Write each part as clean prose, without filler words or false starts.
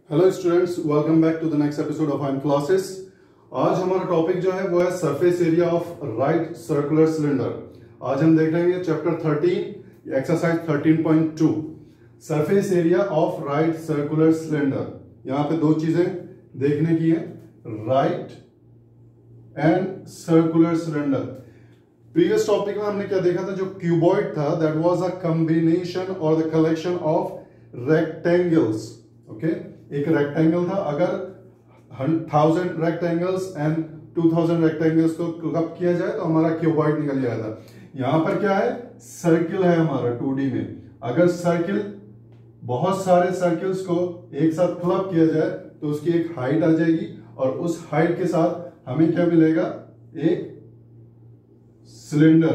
Hello students, welcome back to the next episode of Ein classes. आज हमारा topic जो है वो है surface area of right circular cylinder. आज हम देख रहे हैं chapter 13 exercise 13.2 surface area of right circular cylinder. यहाँ पे दो चीजें देखने की है, right and circular cylinder. Previous topic में हमने क्या देखा था, जो क्यूबॉइड था दैट वाज अ कॉम्बिनेशन और the collection of rectangles. Okay, एक रेक्टेंगल था, अगर 1000 रेक्टेंगल्स एंड 2000 रेक्टेंगल्स को क्लब किया जाए तो हमारा क्यूबॉइड निकल जाएगा। यहां पर क्या है, सर्किल है हमारा 2D में। अगर सर्किल, बहुत सारे सर्किल्स को एक साथ क्लब किया जाए तो उसकी एक हाइट आ जाएगी और उस हाइट के साथ हमें क्या मिलेगा, एक सिलेंडर।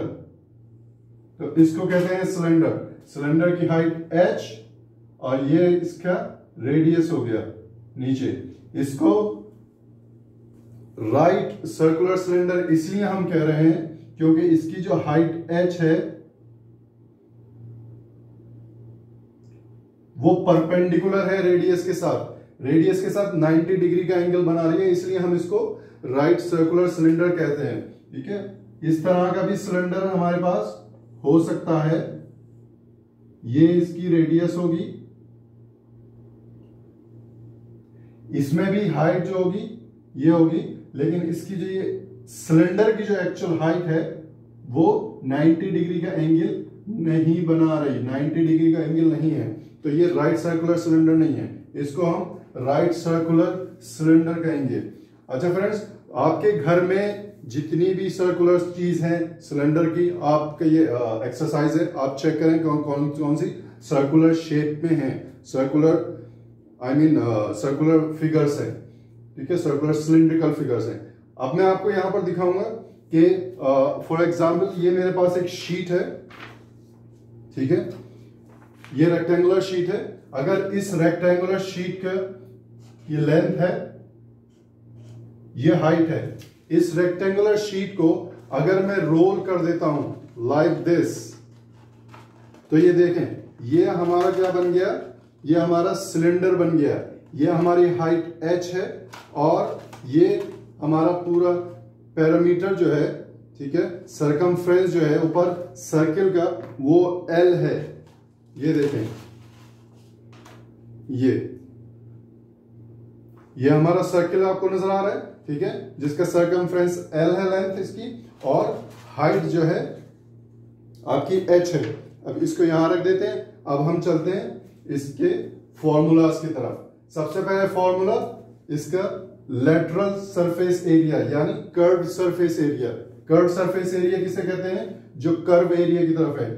तो इसको कहते हैं सिलेंडर। सिलेंडर की हाइट h और ये इसका रेडियस हो गया नीचे। इसको राइट सर्कुलर सिलेंडर इसलिए हम कह रहे हैं क्योंकि इसकी जो हाइट h है वो परपेंडिकुलर है रेडियस के साथ। रेडियस के साथ 90 डिग्री का एंगल बना रही है, इसलिए हम इसको राइट सर्कुलर सिलेंडर कहते हैं। ठीक है, इस तरह का भी सिलेंडर हमारे पास हो सकता है। ये इसकी रेडियस होगी, इसमें भी हाइट जो होगी ये होगी, लेकिन इसकी जो ये सिलेंडर की जो एक्चुअल हाइट है वो 90 डिग्री का एंगल नहीं बना रही, 90 डिग्री का एंगल नहीं है। तो ये राइट सर्कुलर सिलेंडर नहीं है, इसको हम राइट सर्कुलर सिलेंडर कहेंगे। अच्छा फ्रेंड्स, आपके घर में जितनी भी सर्कुलर चीज है सिलेंडर की, आपका ये एक्सरसाइज है, आप चेक करें कौन सी सर्कुलर शेप में है, सर्कुलर सर्कुलर फिगर्स है। ठीक है, सर्कुलर सिलिंड्रिकल फिगर्स है। अब मैं आपको यहां पर दिखाऊंगा कि फॉर एग्जांपल ये मेरे पास एक शीट है। ठीक है, ये रेक्टेंगुलर शीट है। अगर इस रेक्टेंगुलर शीट का ये लेंथ है, ये हाइट है, इस रेक्टेंगुलर शीट को अगर मैं रोल कर देता हूं लाइक दिस, तो ये देखें, ये हमारा क्या बन गया, ये हमारा सिलेंडर बन गया। ये हमारी हाइट h है और ये हमारा पूरा पैरामीटर जो है, ठीक है, सरकमफ्रेंस जो है ऊपर सर्किल का वो L है। ये देखें, ये हमारा सर्किल आपको नजर आ रहा है। ठीक है, जिसका सरकमफ्रेंस L है, लेंथ इसकी, और हाइट जो है आपकी h है। अब इसको यहां रख देते हैं। अब हम चलते हैं इसके फॉर्मूलाज की तरफ। सबसे पहले फॉर्मूला इसका लेटरल सरफेस एरिया यानी curve surface area. Curve surface area किसे कहते हैं, जो कर्व एरिया की तरफ है।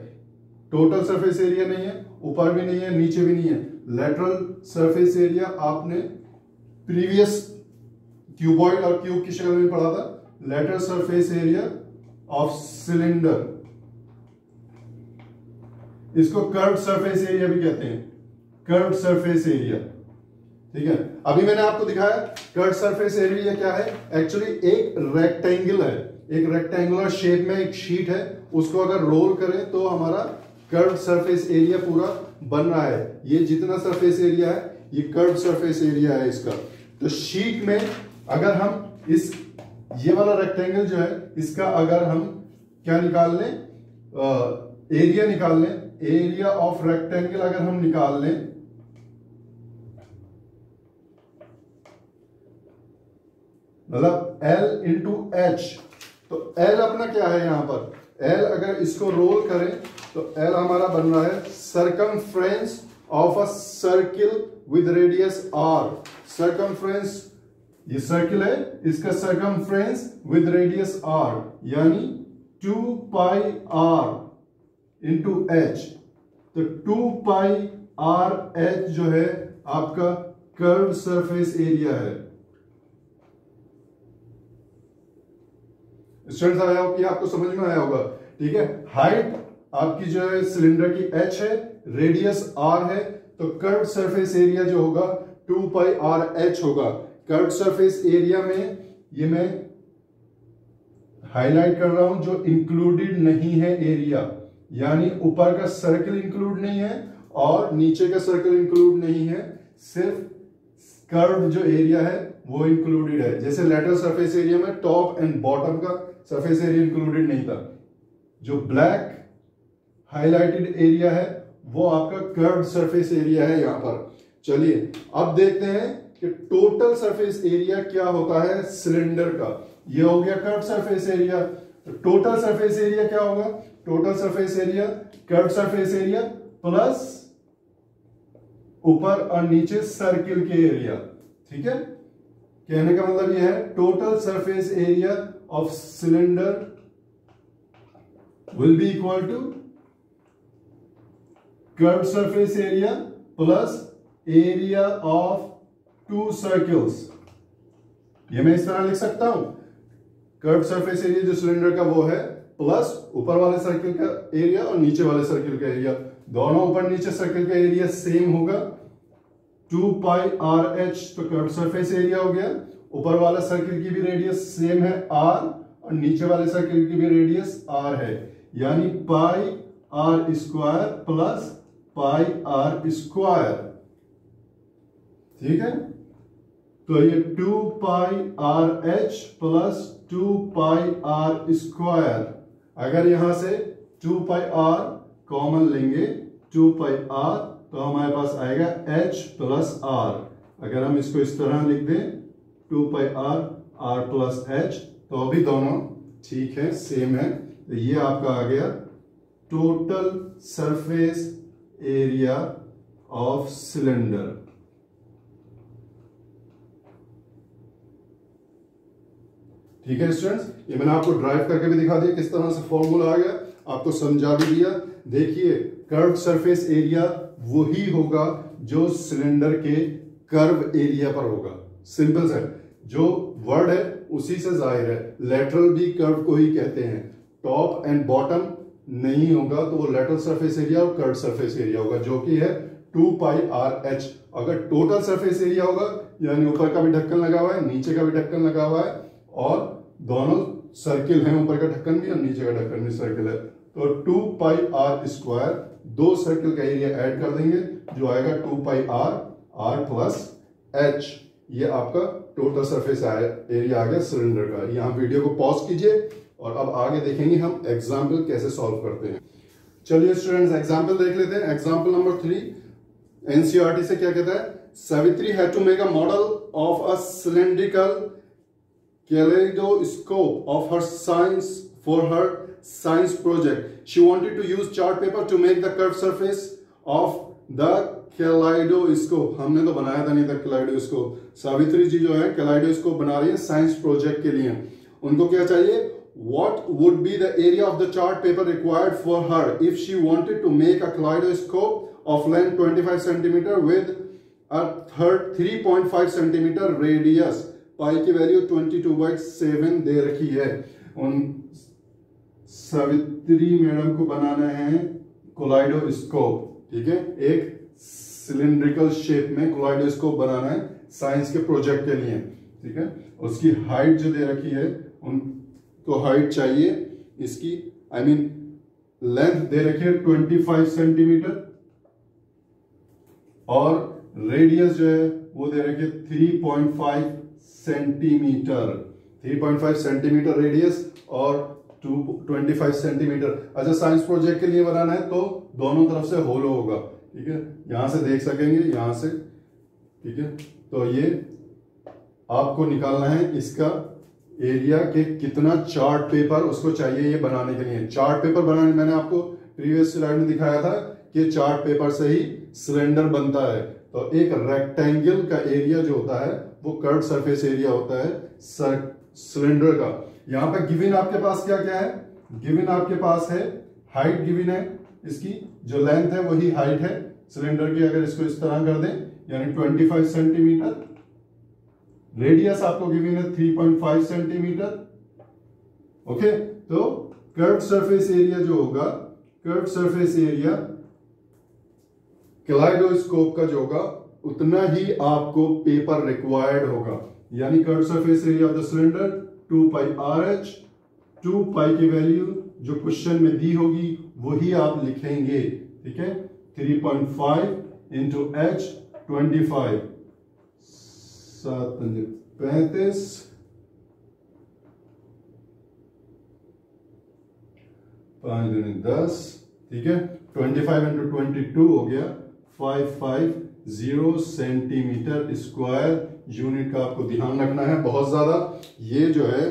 टोटल सरफेस एरिया नहीं है, ऊपर भी नहीं है, नीचे भी नहीं है। लेटरल सरफेस एरिया आपने प्रीवियस क्यूबॉइड और क्यूब की शक्ल में पढ़ा था। Lateral surface area of cylinder, इसको कर्व सरफेस एरिया भी कहते हैं, कर्व सरफेस एरिया। ठीक है, अभी मैंने आपको दिखाया कर्व सरफेस एरिया क्या है। एक्चुअली एक रेक्टेंगल है, एक रेक्टेंगुलर शेप में एक शीट है, उसको अगर रोल करें तो हमारा कर्व सरफेस एरिया पूरा बन रहा है। ये जितना सरफेस एरिया है ये कर्व सरफेस एरिया है इसका। तो शीट में अगर हम इस ये वाला रेक्टेंगल जो है, इसका अगर हम क्या निकाल लें, एरिया निकाल लें, एरिया ऑफ रेक्टेंगल अगर हम निकाल लें, मतलब L इंटू H, तो L अपना क्या है यहां पर, L अगर इसको रोल करें तो L हमारा बन रहा है circumference of a circle with radius R। Circumference, ये सर्किल है, इसका सरकमफ्रेंस विद रेडियस R यानी 2 पाई R इंटू H। तो 2 पाई R H जो है आपका कर्व सरफेस एरिया है। स्टूडेंट्स, आया हो कि आपको समझ में आया होगा। ठीक है, हाइट आपकी जो है सिलेंडर की h है, रेडियस r है, तो कर्व सरफेस एरिया जो होगा 2 पाई R H होगा। कर्व सरफेस एरिया में ये मैं हाईलाइट कर रहा हूं जो इंक्लूडेड नहीं है एरिया, यानी ऊपर का सर्किल इंक्लूड नहीं है और नीचे का सर्कल इंक्लूड नहीं है, सिर्फ कर्व जो एरिया है वो इंक्लूडेड है। जैसे लेटरल सरफेस एरिया में टॉप एंड बॉटम का सरफेस एरिया इंक्लूडेड नहीं था। जो ब्लैक हाईलाइटेड एरिया है वो आपका कर्व्ड सरफेस एरिया है यहां पर। चलिए अब देखते हैं कि टोटल सरफेस एरिया क्या होता है सिलेंडर का। ये हो गया कर्व्ड सरफेस एरिया। तो टोटल सरफेस एरिया क्या होगा? Total surface area curved surface area plus ऊपर और नीचे सर्किल के एरिया। ठीक है, कहने का मतलब यह है total surface area of cylinder will be equal to curved surface area plus area of two circles। ये मैं इस तरह लिख सकता हूं, कर्व सरफेस एरिया जो सिलेंडर का वो है प्लस ऊपर वाले सर्किल का एरिया और नीचे वाले सर्किल का एरिया। दोनों ऊपर नीचे सर्किल का एरिया सेम होगा 2 पाई आर एच, तो कर्व सरफेस एरिया हो गया। ऊपर वाला सर्किल की भी रेडियस सेम है r और नीचे वाले सर्किल की भी रेडियस r है, यानी pi r square plus pi r square. ठीक है, तो ये 2 pi r h plus 2 pi r square. अगर यहां से 2 पाई आर कॉमन लेंगे 2 पाई आर, तो हमारे पास आएगा h प्लस आर। अगर हम इसको इस तरह लिख दें 2 पाई आर प्लस h, तो अभी दोनों ठीक है, सेम है। तो ये आपका आ गया total surface area of cylinder. ठीक है स्टूडेंट्स, ये मैंने आपको ड्राइव करके भी दिखा दिया किस तरह से फॉर्मूला आ गया, आपको समझा भी दिया। देखिए कर्व सरफेस एरिया वही होगा जो सिलेंडर के कर्व एरिया पर होगा। सिंपल सा, जो वर्ड है उसी से जाहिर है। लेटरल भी कर्व को ही कहते हैं। टॉप एंड बॉटम नहीं होगा तो वो लेटरल सरफेस एरिया और कर्व सरफेस एरिया होगा, जो कि है 2 पाई आर एच। अगर टोटल सरफेस एरिया होगा, यानी ऊपर का भी ढक्कन लगा हुआ है, नीचे का भी ढक्कन लगा हुआ है और दोनों सर्किल हैं, ऊपर का ढक्कन भी और नीचे का ढक्कन भी सर्किल है, तो 2 पाई आर स्क्वायर, दो सर्किल का एरिया ऐड कर देंगे जो आएगा 2 पाई आर प्लस एच। ये आपका टोटल सरफेस एरिया आ गया सिलेंडर का। यहाँ वीडियो को पॉज कीजिए और अब आगे देखेंगे हम एग्जाम्पल कैसे सॉल्व करते हैं। चलिए स्टूडेंट्स एग्जाम्पल देख लेते हैं। एग्जाम्पल नंबर 3 एनसीईआरटी से क्या कहता है? Savitri had to make a model of a cylindrical kaleidoscope of her science for her science project. She wanted to use chart paper to make the curved surface of the kaleidoscope। हमने तो बनाया था नहीं था kaleidoscope। सावित्री जी जो है kaleidoscope बना रही है साइंस प्रोजेक्ट के लिए। उनको क्या चाहिए? What would be the area of the chart paper required for her if she wanted to make a kaleidoscope of length 25 centimeter with a 3.5 centimeter radius? पाई की वैल्यू 22/7 दे रखी है। उन सावित्री मैडम को बनाना है कोलाइडोस्कोप। ठीक है, एक सिलिंड्रिकल शेप में कोलाइडोस्कोप बनाना है साइंस के प्रोजेक्ट के लिए। ठीक है, उसकी हाइट जो दे रखी है, उनको हाइट चाहिए इसकी, आई मीन लेंथ दे रखी है 25 सेंटीमीटर और रेडियस जो है वो दे रखी है 3.5 सेंटीमीटर। 3.5 सेंटीमीटर रेडियस और 25 सेंटीमीटर। अच्छा, साइंस प्रोजेक्ट के लिए बनाना है तो दोनों तरफ से होलो होगा। ठीक है, यहां से देख सकेंगे, यहां से। ठीक है, तो ये आपको निकालना है इसका एरिया के कितना चार्ट पेपर उसको चाहिए ये बनाने के लिए। चार्ट पेपर बनाने, मैंने आपको प्रीवियस स्लाइड में दिखाया था कि चार्ट पेपर से ही सिलेंडर बनता है। तो एक रेक्टेंगल का एरिया जो होता है वो कर्व सरफेस एरिया होता है सिलेंडर का। यहां पर गिवन आपके पास क्या क्या है? गिवन आपके पास है हाइट गिवन है, इसकी जो लेंथ है वही हाइट है सिलेंडर की। अगर इसको इस तरह कर दें यानी 25 सेंटीमीटर। रेडियस आपको गिवन है 3.5 सेंटीमीटर। ओके, तो कर्व सरफेस एरिया जो होगा, कर्व सरफेस एरिया कैलाइडोस्कोप का जो होगा उतना ही आपको पेपर रिक्वायर्ड होगा। यानी curve surface area of the cylinder 2 pi r H. 2 पाई की वैल्यू जो क्वेश्चन में दी होगी वही आप लिखेंगे। ठीक है, 3.5 इंटू एच 25 7 पंजे 35, 5 दूनी 10, ठीक है। 25 इंटू 22 हो गया 550 सेंटीमीटर स्क्वायर। यूनिट का आपको ध्यान रखना है बहुत ज्यादा। ये जो है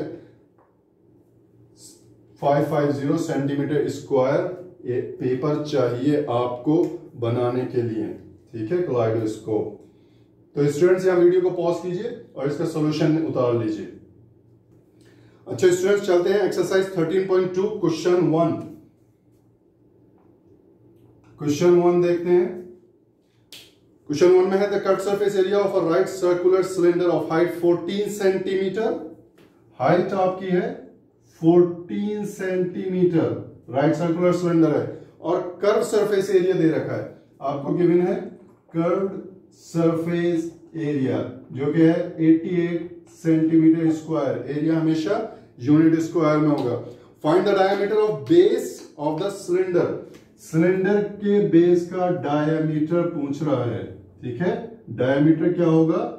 550 सेंटीमीटर स्क्वायर ये पेपर चाहिए आपको बनाने के लिए, ठीक है, कलाइडोस्कोप। तो स्टूडेंट्स यहाँ वीडियो को पॉज कीजिए और इसका सॉल्यूशन उतार लीजिए। अच्छा स्टूडेंट्स, चलते हैं एक्सरसाइज 13.2 क्वेश्चन 1। क्वेश्चन 1 देखते हैं। क्वेश्चन 1 में है the cut surface area of a right circular cylinder of height 14 centimetre. Height आपकी है 14 सेंटीमीटर, राइट सर्कुलर सिलेंडर है, और कर्व सरफेस एरिया दे रखा है आपको। गिवन है कर्व्ड सरफेस एरिया जो कि है 88 सेंटीमीटर स्क्वायर। एरिया हमेशा यूनिट स्क्वायर में होगा। Find the diameter of base of the cylinder. Cylinder के बेस का डायमीटर पूछ रहा है, ठीक है। डायमीटर क्या होगा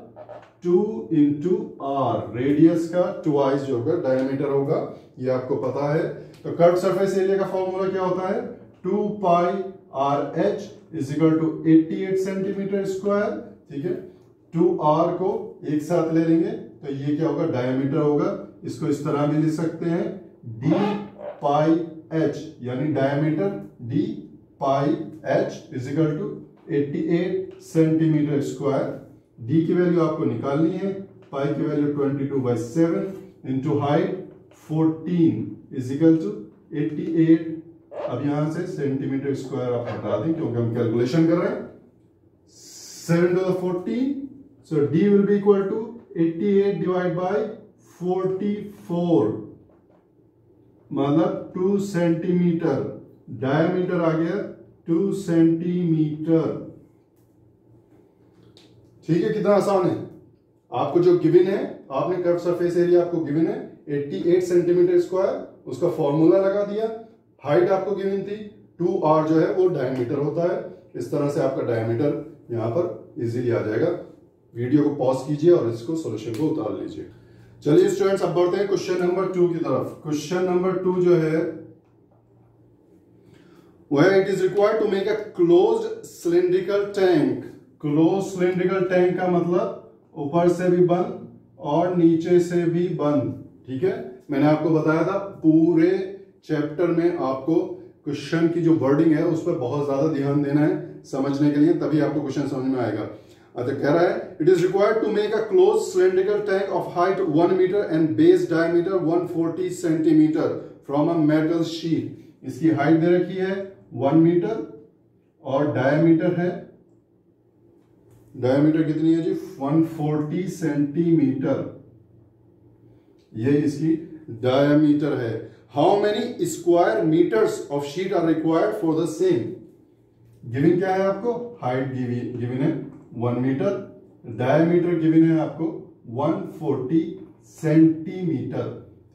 2 इंटू आर, रेडियस का ट्वाइस जो होगा डायमीटर होगा, ये आपको पता है। तो कर्व सरफेस एरिया का फॉर्मूला क्या होता है 2 pi r h is equal to 88 centimetre square, ठीक है। 2r को एक साथ ले लेंगे तो ये क्या होगा डायमीटर होगा। इसको इस तरह भी लिख सकते हैं d पाई h, यानी diameter d pi h is equal to 88 centimetre square. d की वैल्यू आपको निकालनी है, पाई की value 22/7 into height 14 is equal to 88। अब यहां से सेंटीमीटर स्क्वायर आप हटा दें क्योंकि हम कैलकुलेशन कर रहे हैं। 7 to the 14, so d will be equal to 88 divided by 44, मतलब 2 सेंटीमीटर। डायमीटर आ गया 2 सेंटीमीटर, ठीक है। कितना आसान है। आपको जो गिवन है, आपने कर्व सरफेस एरिया आपको गिवन है 88 सेंटीमीटर स्क्वायर, उसका फॉर्मूला लगा दिया। हाइट आपको गिवन थी 2r जो है वो डायमीटर होता है। इस तरह से आपका डायमीटर यहां पर इजीली आ जाएगा। वीडियो को पॉज कीजिए और इसको सॉल्यूशन को उतार लीजिए। चलिए स्टूडेंट्स, अब बढ़ते हैं क्वेश्चन नंबर 2 की तरफ। क्वेश्चन नंबर 2 जो है वह it is required to make a closed cylindrical tank. Close cylindrical tank का मतलब ऊपर से भी बंद और नीचे से भी बंद, ठीक है। मैंने आपको बताया था पूरे चैप्टर में आपको क्वेश्चन की जो वर्डिंग है उस पर बहुत ज्यादा ध्यान देना है समझने के लिए, तभी आपको क्वेश्चन समझ में आएगा। अच्छा कह रहा है it is required to make a close cylindrical tank of height 1 metre and base diameter 140 centimetre from a metal sheet. इसकी हाइट दे रखी है 1 मीटर और डायमीटर है, डायमीटर कितनी है जी 140 सेंटीमीटर, ये इसकी डायमीटर है। How many square metres of sheet are required for the same. Given क्या है आपको, हाइट गिवन है 1 मीटर, डायमीटर गिवन है आपको 140 सेंटीमीटर,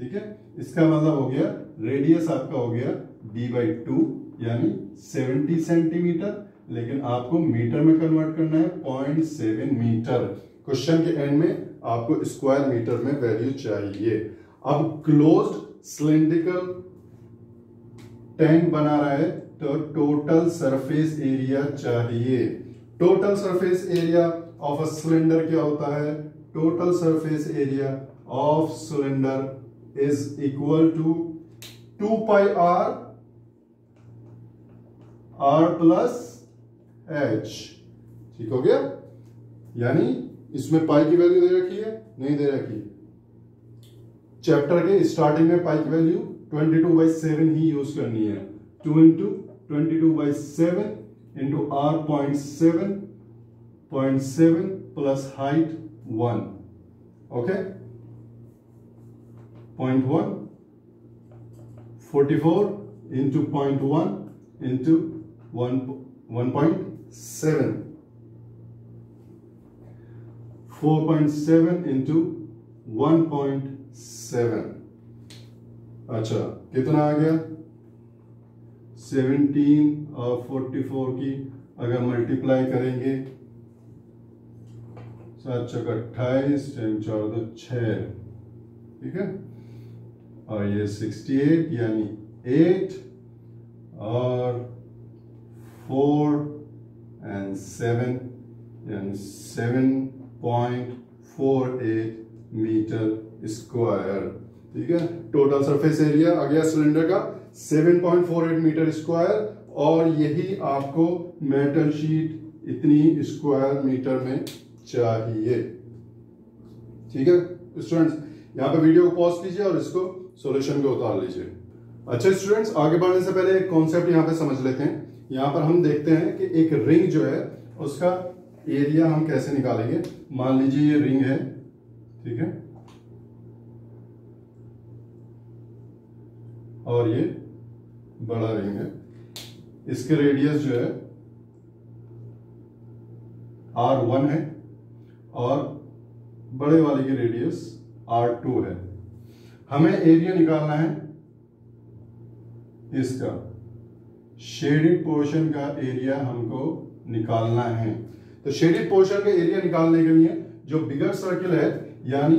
ठीक है। इसका मतलब हो गया रेडियस आपका हो गया d/2 यानी 70 सेंटीमीटर, लेकिन आपको मीटर में कन्वर्ट करना है 0.7 मीटर। क्वेश्चन के एंड में आपको स्क्वायर मीटर में वैल्यू चाहिए। अब क्लोज्ड सिलिंड्रिकल टैंक बना रहा है तो टोटल सरफेस एरिया चाहिए। Total surface area of a cylinder क्या होता है, total surface area of cylinder is equal to 2 pi r plus h, ठीक हो गया। यानी इसमें पाई की वैल्यू दे रखी है, नहीं दे रखी। चैप्टर के स्टार्टिंग में पाई की वैल्यू 22/7 ही यूज करनी है। 2 into 22/7 into r 0.7 plus height 1, okay 0.1 44 into 0.1 into 1.7 4.7 into 1.7। अच्छा कितना आ गया 17 और 44 की अगर मल्टीप्लाई करेंगे 7 चौक 28, 10 4 2 6, ठीक है। और ये 68 यानी 8 और 4 एंड 7 यानी 7.48 मीटर स्क्वायर, ठीक है। टोटल सरफेस एरिया आ गया सिलेंडर का 7.48 मीटर स्क्वायर, और यही आपको मेटल शीट इतनी स्क्वायर मीटर में चाहिए, ठीक है स्टूडेंट्स। यहाँ पे वीडियो को पॉज कीजिए और इसको सॉल्यूशन को उतार लीजिए। अच्छा स्टूडेंट्स, आगे बढ़ने से पहले एक कॉन्सेप्ट यहाँ पे समझ लेते हैं। यहाँ पर हम देखते हैं कि एक रिंग जो है उसका एरिया हम कैसे निकालेंगे। मान लीजिए ये रिंग है, ठीक है, और ये बड़ा रिंग है। इसके रेडियस जो है R1 है और बड़े वाले की रेडियस R2 है। हमें एरिया निकालना है इसका, शेडेड पोर्शन का एरिया हमको निकालना है। तो शेडेड पोर्शन का एरिया निकालने के लिए जो बिगर सर्किल है यानी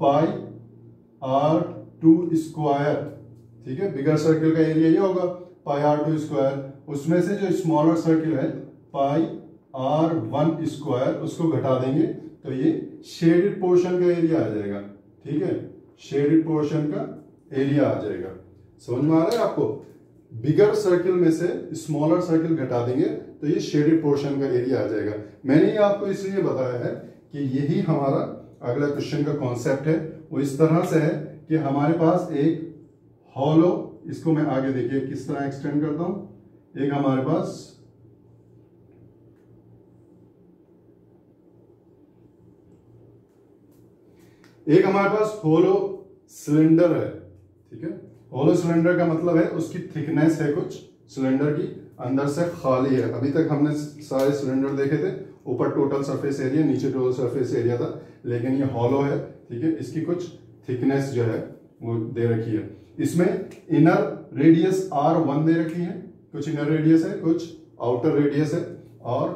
पाई R2 स्क्वायर, ठीक है, बिगर सर्किल का एरिया ये होगा पाई R2 स्क्वायर, उसमें से जो स्मॉलर सर्किल है पाई R1 स्क्वायर, उसको घटा देंगे तो ये शेडेड पोर्शन का एरिया आ जाएगा, ठीक है, शेडेड पोर्शन का एरिया आ जाएगा। समझ में आ रहा है आपको? बिगर सर्किल में से स्मॉलर सर्किल घटा देंगे तो ये शेडेड पोर्शन का एरिया आ जाएगा। मैंने ये आपको इसलिए बताया है कि यही हमारा अगला क्वेश्चन का कॉन्सेप्ट है। वो इस तरह से है कि हमारे पास एक हॉलो, इसको मैं आगे देखिए किस तरह एक्सटेंड करता हूं। एक हमारे पास होलो सिलेंडर है, ठीक है। होलो सिलेंडर का मतलब है उसकी थिकनेस है कुछ सिलेंडर की, अंदर से खाली है। अभी तक हमने सारे सिलेंडर देखे थे, ऊपर टोटल सरफेस एरिया, नीचे टोटल सरफेस एरिया था, लेकिन ये हॉलो है, ठीक है। इसकी कुछ थिकनेस जो है वो दे रखी है। इसमें इनर रेडियस R1 दे रखी है, कुछ इनर रेडियस है, कुछ आउटर रेडियस है, और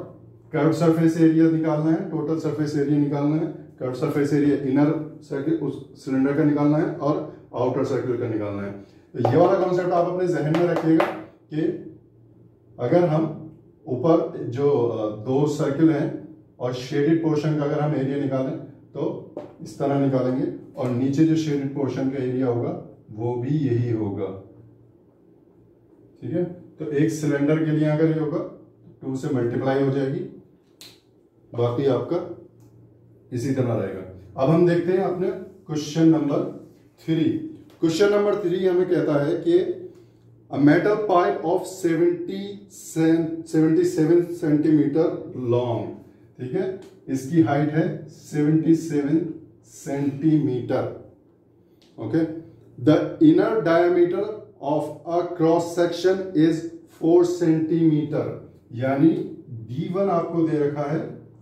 कर्व सरफेस एरिया निकालना है, टोटल सरफेस एरिया निकालना है। Curve surface area inner circle उस सिलेंडर का निकालना है और आउटर सर्किल का निकालना है। तो ये वाला कॉन्सेप्ट आप अपने जहन में रखिएगा कि अगर हम ऊपर जो दो सर्किल हैं और शेडेड पोर्शन का अगर हम एरिया निकालें तो इस तरह निकालेंगे, और नीचे जो शेडेड पोर्शन का एरिया होगा वो भी यही होगा, ठीक है। तो एक सिलेंडर के लिए अगर ये होगा 2 से मल्टीप्लाई हो जाएगी, बाकी आपका इसी तरह रहेगा। अब हम देखते हैं अपने क्वेश्चन नंबर 3। क्वेश्चन नंबर 3 हमें कहता है कि a metal pipe of 77 centimetre long, ठीक है, इसकी हाइट है 77 centimetre, okay. The inner diameter of a cross section is 4 centimetre, यानी D1 आपको दे रखा है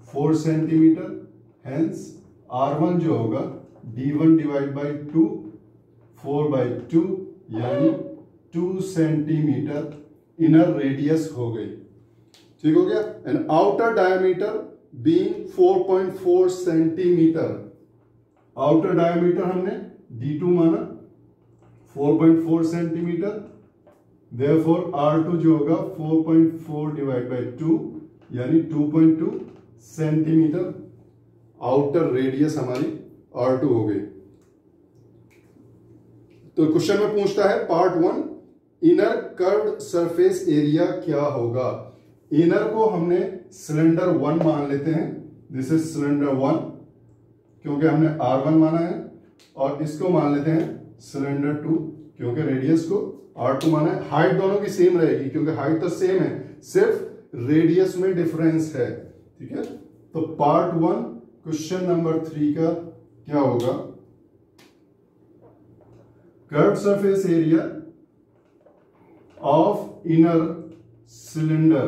4 सेंटीमीटर, हेंस R1 जो होगा D1 डिवाइड बाई 2, 4/2 यानी 2 सेंटीमीटर इनर रेडियस हो गई, ठीक हो गया। And outer diameter being 4.4 centimetre, outer diameter हमने D2 माना 4.4 सेंटीमीटर, देयरफॉर R2 जो होगा 4.4 डिवाइड बाई 2 यानी 2.2 सेंटीमीटर आउटर रेडियस हमारी R2 हो गई। तो क्वेश्चन में पूछता है part 1, inner curved surface area क्या होगा। इनर को हमने सिलेंडर 1 मान लेते हैं, दिस इज सिलेंडर 1 क्योंकि हमने R1 माना है, और इसको मान लेते हैं सिलेंडर 2 क्योंकि रेडियस को R2 माना है। हाइट दोनों की सेम रहेगी क्योंकि हाइट तो सेम है, सिर्फ रेडियस में डिफरेंस है, ठीक है। तो पार्ट 1 क्वेश्चन नंबर 3 का क्या होगा, curved surface area of inner cylinder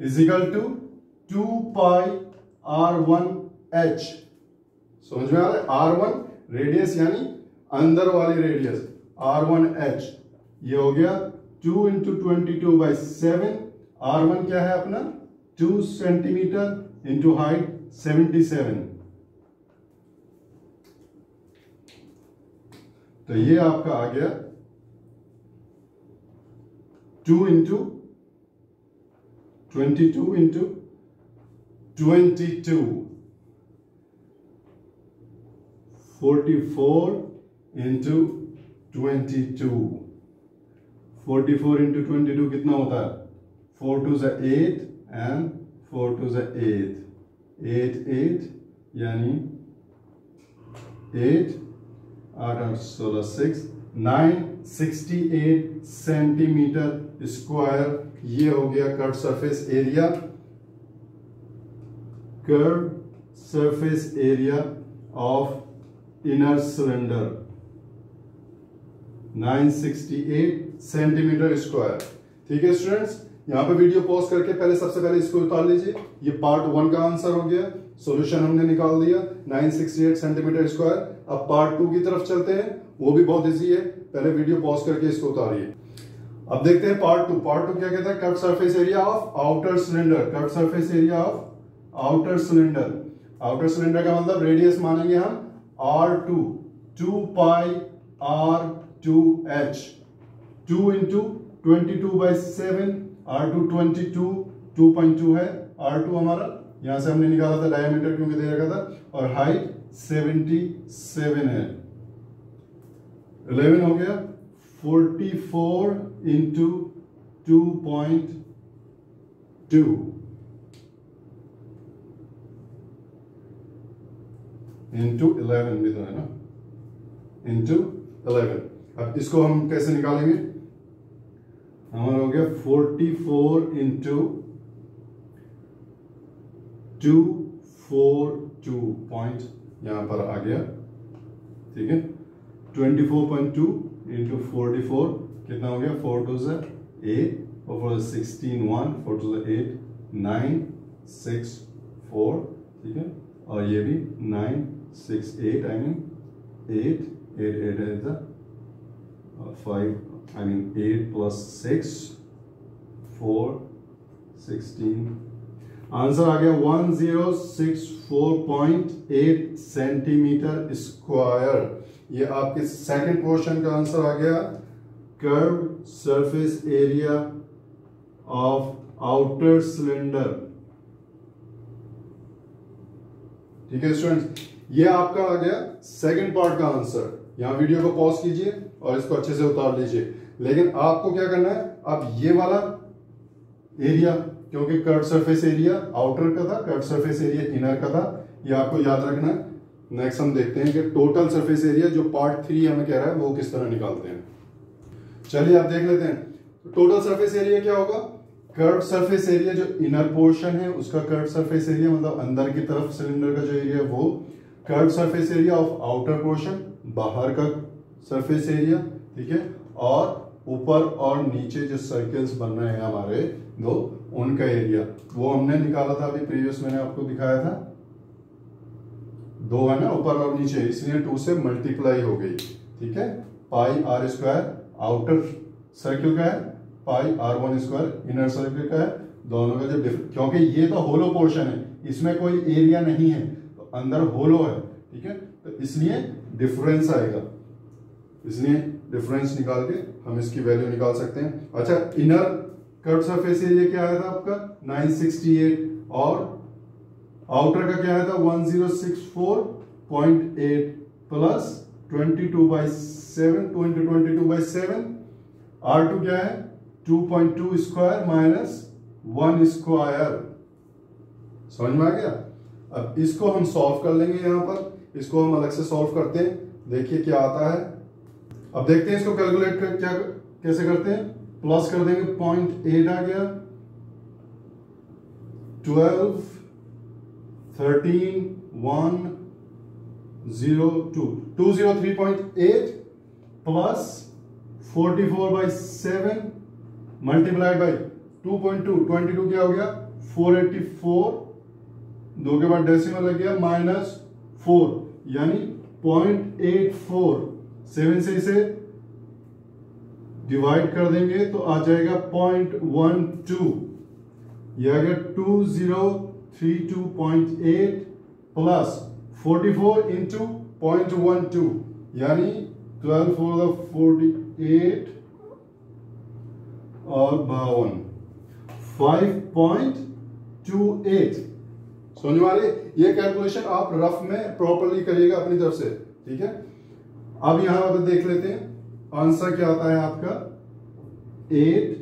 is equal to 2 pi R1H। समझ में आ रहा है? R1 रेडियस यानी अंदर वाली रेडियस, R1H ये हो गया 2 × 22/7। R1 क्या है अपना 2 सेंटीमीटर, इंटू हाइट 77, तो ये आपका आ गया 2 इंटू 22 इंटू 22, 44 इंटू 22, 44 इंटू 22 कितना होता है? 4 2 ज़ा 8 एंड 4 2 ज़ा 8, 8 8 यानी 8 8 8 16 6 968 सेंटीमीटर स्क्वायर। ये हो गया curve surface area, curve surface area of inner cylinder 968 centimetre square. ठीक है स्टूडेंट्स, यहां पे वीडियो पॉज करके पहले सबसे पहले इसको उतार लीजिए। ये पार्ट 1 का आंसर हो गया, सॉल्यूशन हमने निकाल दिया 968 सेंटीमीटर स्क्वायर। अब पार्ट 2 की तरफ चलते हैं, वो भी बहुत इजी है, पहले वीडियो पॉज करके इसको उतारिए। अब देखते हैं पार्ट 2। पार्ट 2 क्या कहता है? Curve surface area of outer cylinder, curve surface area of outer cylinder. Outer cylinder का मतलब रेडियस मानेंगे हम R2, 2 पाई R2h, 2 इंटू 22/7, R2 22, 2.2 है, R2 हमारा यहां से हमने निकाला था डायमीटर क्योंकि दे रखा था, और हाइट 77 है। 11 हो गया 44 इंटू 2.2 इंटू 11 भी तो है ना, इंटू 11। अब इसको हम कैसे निकालेंगे? हमारा हो गया 44 इंटू 242 पॉइंट यहां पर आ गया। ठीक है, 24.2 इंटू 44 कितना हो गया? 4 2 ज़ा 8, 4 4 ज़ा 16, 1 4 2 ज़ा 8, 9 6 4। ठीक है, और ये भी 9 6 8, आई मीन 8 8 8 है था, 5 आई मीन 8 प्लस 6 4 16। आंसर आ गया 1064.8 सेंटीमीटर स्क्वायर। ये आपके सेकंड क्वेश्चन का आंसर आ गया, curve surface area of outer cylinder. ठीक है स्टूडेंट्स, ये आपका आ गया सेकंड पार्ट का आंसर। यहां वीडियो को पॉज कीजिए और इसको अच्छे से उतार लीजिए। लेकिन आपको क्या करना है, अब ये वाला एरिया, क्योंकि कर्व सरफेस एरिया आउटर का था, कर्व सरफेस एरिया इनर का था, ये आपको याद रखना है। नेक्स्ट हम देखते हैं कि टोटल सरफेस एरिया जो पार्ट 3 हमें कह रहा है वो किस तरह निकालते हैं। चलिए आप देख लेते हैं। टोटल सरफेस एरिया क्या होगा? कर्व सरफेस एरिया जो इनर पोर्शन है उसका कर्व सरफेस एरिया, मतलब अंदर की तरफ सिलेंडर का जो एरिया है वो। Curve surface area of outer portion, बाहर का सरफेस एरिया। ठीक है, और ऊपर और नीचे जो सर्कल्स बन रहे हैं हमारे दो, उनका एरिया वो हमने निकाला था अभी प्रीवियस, मैंने आपको दिखाया था। 2 है ना ऊपर और नीचे, इसलिए 2 से मल्टीप्लाई हो गई। ठीक है, पाई आर स्क्वायर आउटर सर्किल का है, पाई R1 स्क्वायर इनर सर्किल का है। दोनों का जो क्योंकि ये तो होलो पोर्शन है, इसमें कोई एरिया नहीं है, तो अंदर होलो है। ठीक है, तो इसलिए डिफरेंस आएगा, इसलिए डिफरेंस निकाल के हम इसकी वैल्यू निकाल सकते हैं। अच्छा, इनर कर्व सरफेस एरिया क्या आया था आपका? 968, और आउटर का क्या आया था? 1064.8 प्लस 22/7, 22/7। R2 क्या है? 2.2 स्क्वायर माइनस 1 स्क्वायर। समझ में आ गया? अब इसको हम सॉल्व कर लेंगे। यहां पर इसको हम अलग से सॉल्व करते हैं, देखिए क्या आता है। अब देखते हैं इसको कैलकुलेट कर क्या कैसे करते हैं। प्लस कर देंगे 0.8 आ गया, 12 13 1 0 2 203.8 प्लस 44/7 मल्टीप्लाइड बाई 2.2, 22 क्या हो गया? 484, 2 के बाद डेसिमल लग गया -4, यानी 0.84। 7 से इसे डिवाइड कर देंगे तो आ जाएगा 0.12। यह आ गया 32.8 प्लस 44 इंटू 0.12 यानी 12 4 48 और 52 5.28। समझ वाले, ये कैलकुलेशन आप रफ में प्रॉपरली करिएगा अपनी तरफ से, ठीक है। अब यहां पर देख लेते हैं आंसर क्या आता है आपका 8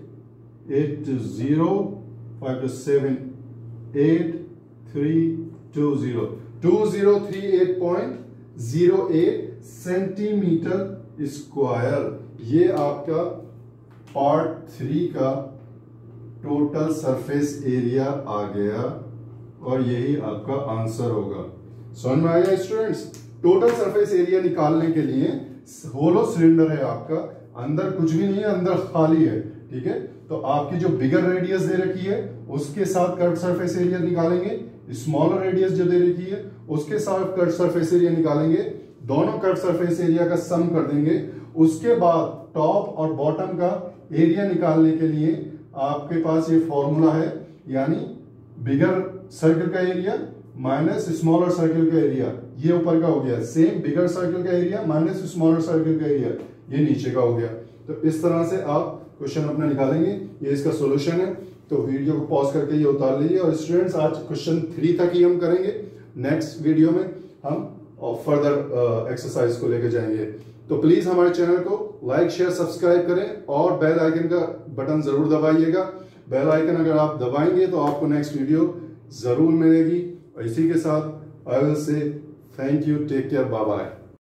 8 0 5 7 8 3 2 0 2038.08 सेंटीमीटर स्क्वायर। ये आपका पार्ट 3 का टोटल सरफेस एरिया आ गया और यही आपका आंसर होगा। समझ में आया स्टूडेंट्स? टोटल सरफेस एरिया निकालने के लिए होलो सिलेंडर है आपका, अंदर कुछ भी नहीं है, अंदर खाली है, ठीक है। तो आपकी जो बिगर रेडियस दे रखी है उसके साथ कर्व सरफेस एरिया निकालेंगे, स्मॉलर रेडियस जो दे रखी है उसके साथ कर्व सरफेस एरिया निकालेंगे, दोनों कर्व सरफेस एरिया का सम कर देंगे। उसके बाद टॉप और बॉटम का एरिया निकालने के लिए आपके पास ये फॉर्मूला है, यानी बिगर सर्कल का एरिया माइनस स्मॉलर सर्कल का एरिया, ये ऊपर का हो गया, सेम बिगर सर्कल का एरिया माइनस स्मॉलर सर्कल का एरिया, ये नीचे का हो गया। तो इस तरह से आप क्वेश्चन अपना निकालेंगे, ये इसका सॉल्यूशन है। तो वीडियो को पॉज करके ये उतार लीजिए। और स्टूडेंट्स आज क्वेश्चन 3 तक ही हम करेंगे, नेक्स्ट वीडियो में हम फर्दर एक्सरसाइज को लेकर जाएंगे। तो प्लीज हमारे चैनल को लाइक शेयर सब्सक्राइब करें और बेल आइकन का बटन जरूर दबाइएगा। बेल आइकन अगर आप दबाएंगे तो आपको नेक्स्ट वीडियो जरूर मिलेगी। और इसी के साथ I will say thank you, take care, bye bye.